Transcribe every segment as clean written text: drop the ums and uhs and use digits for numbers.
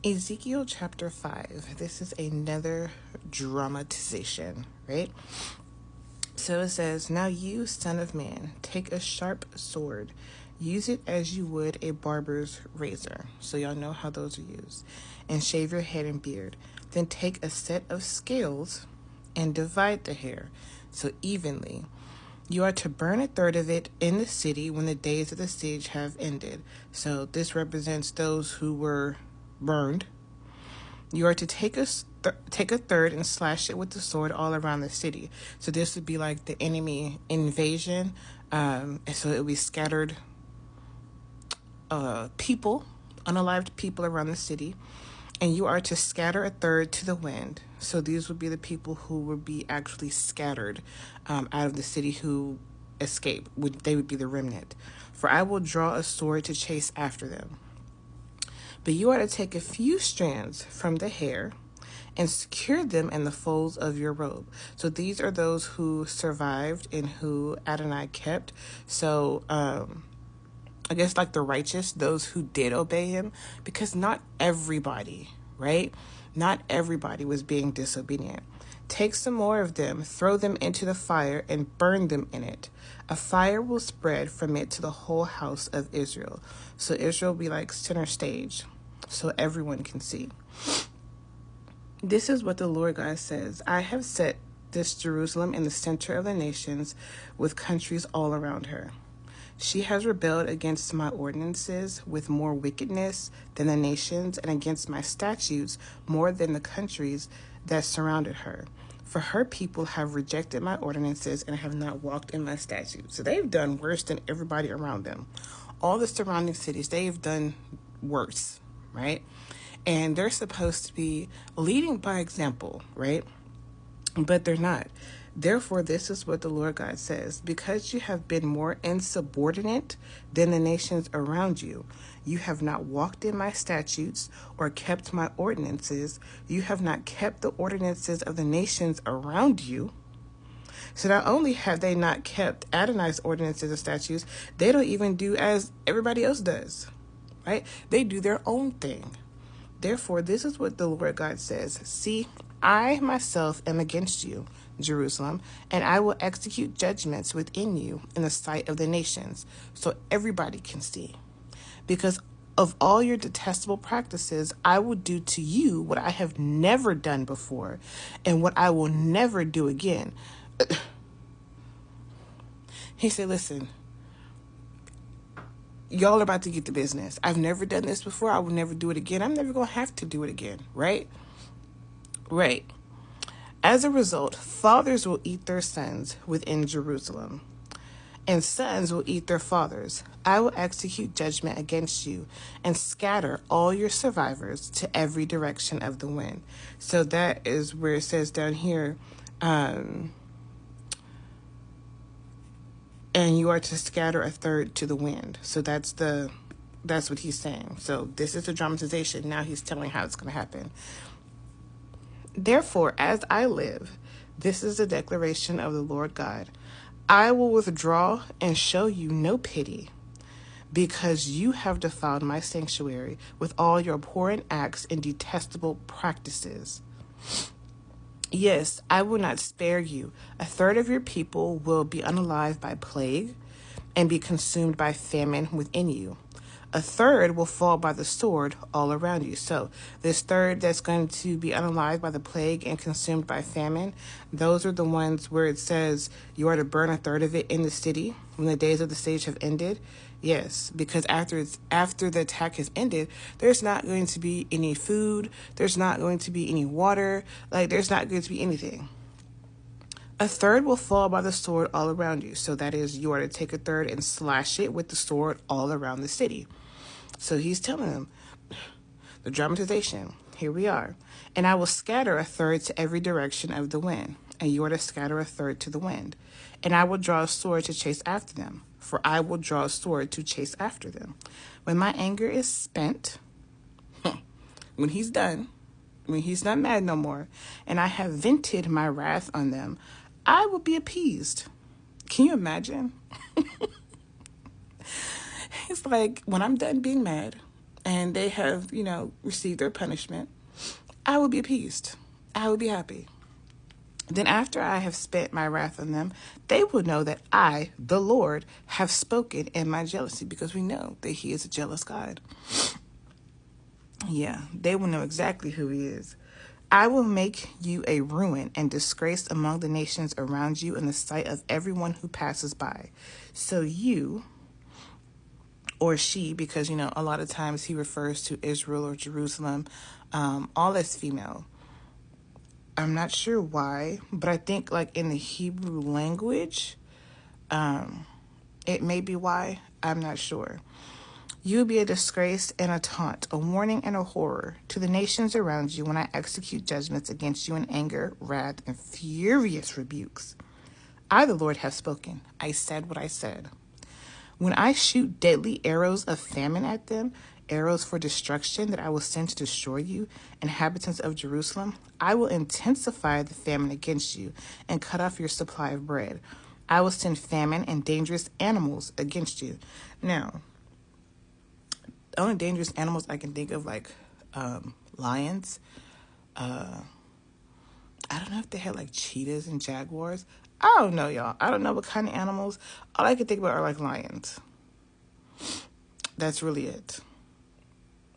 Ezekiel chapter 5. This is another dramatization, right? So it says, "Now you, son of man, take a sharp sword. Use it as you would a barber's razor." So y'all know how those are used. "And shave your head and beard. Then take a set of scales and divide the hair, so evenly. You are to burn a third of it in the city when the days of the siege have ended." So this represents those who were burned. "You are to take a third and slash it with the sword all around the city." So this would be like the enemy invasion. And so it would be scattered people, unalived people around the city. "And you are to scatter a third to the wind." So these would be the people who would be actually scattered out of the city who escape. They would be the remnant. "For I will draw a sword to chase after them. But you are to take a few strands from the hair and secure them in the folds of your robe." So these are those who survived and who Adonai kept. So I guess like the righteous, those who did obey him, because not everybody, right? Not everybody was being disobedient. "Take some more of them, throw them into the fire, and burn them in it. A fire will spread from it to the whole house of Israel." So Israel will be like center stage, so everyone can see. "This is what the Lord God says. I have set this Jerusalem in the center of the nations, with countries all around her. She has rebelled against my ordinances with more wickedness than the nations, and against my statutes more than the countries that surrounded her. For her people have rejected my ordinances and have not walked in my statutes." So they've done worse than everybody around them. All the surrounding cities, they've done worse, right? And they're supposed to be leading by example, right? But they're not. "Therefore, this is what the Lord God says. Because you have been more insubordinate than the nations around you, you have not walked in my statutes or kept my ordinances. You have not kept the ordinances of the nations around you." So not only have they not kept Adonai's ordinances and statutes, they don't even do as everybody else does, right? They do their own thing. "Therefore, this is what the Lord God says. See, I myself am against you, Jerusalem, and I will execute judgments within you in the sight of the nations, so everybody can see. Because of all your detestable practices, I will do to you what I have never done before, and what I will never do again." He said, listen, y'all are about to get the business. I've never done this before. I will never do it again. I'm never going to have to do it again, right? Right. "As a result, fathers will eat their sons within Jerusalem, and sons will eat their fathers. I will execute judgment against you and scatter all your survivors to every direction of the wind." So that is where it says down here, and you are to scatter a third to the wind. So that's what he's saying. So this is a dramatization. Now he's telling how it's going to happen. "Therefore, as I live, this is the declaration of the Lord God. I will withdraw and show you no pity, because you have defiled my sanctuary with all your abhorrent acts and detestable practices. Yes, I will not spare you. A third of your people will be unalive by plague and be consumed by famine within you. A third will fall by the sword all around you." So this third that's going to be unalive by the plague and consumed by famine, those are the ones where it says you are to burn a third of it in the city when the days of the siege have ended. Yes, because after the attack has ended, there's not going to be any food. There's not going to be any water. There's not going to be anything. "A third will fall by the sword all around you." So that is, you are to take a third and slash it with the sword all around the city. So he's telling them, the dramatization, here we are. "And I will scatter a third to every direction of the wind, and you are to scatter a third to the wind. And I will draw a sword to chase after them, for I will draw a sword to chase after them. When my anger is spent," when he's done, when he's not mad no more, "and I have vented my wrath on them, I will be appeased." Can you imagine? It's like, when I'm done being mad and they have, received their punishment, I will be appeased. I will be happy. Then after I have spent my wrath on them, they will know that I, the Lord, have spoken in my jealousy, because we know that he is a jealous God. Yeah, they will know exactly who he is. I will make you a ruin and disgrace among the nations around you in the sight of everyone who passes by. So you, or she, because, a lot of times he refers to Israel or Jerusalem, all as female. I'm not sure why, but I think like in the Hebrew language, it may be why. I'm not sure. You will be a disgrace and a taunt, a warning and a horror to the nations around you when I execute judgments against you in anger, wrath, and furious rebukes. I, the Lord, have spoken. I said what I said. When I shoot deadly arrows of famine at them, arrows for destruction that I will send to destroy you, inhabitants of Jerusalem, I will intensify the famine against you and cut off your supply of bread. I will send famine and dangerous animals against you. Now, the only dangerous animals I can think of, like lions. I don't know if they had like cheetahs and jaguars. I don't know, y'all. I don't know what kind of animals. All I can think about are like lions. That's really it.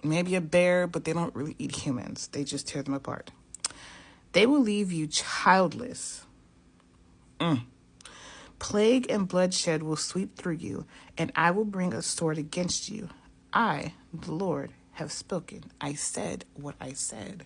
Maybe a bear, but they don't really eat humans. They just tear them apart. They will leave you childless. Plague and bloodshed will sweep through you, and I will bring a sword against you. I, the Lord, have spoken. I said what I said.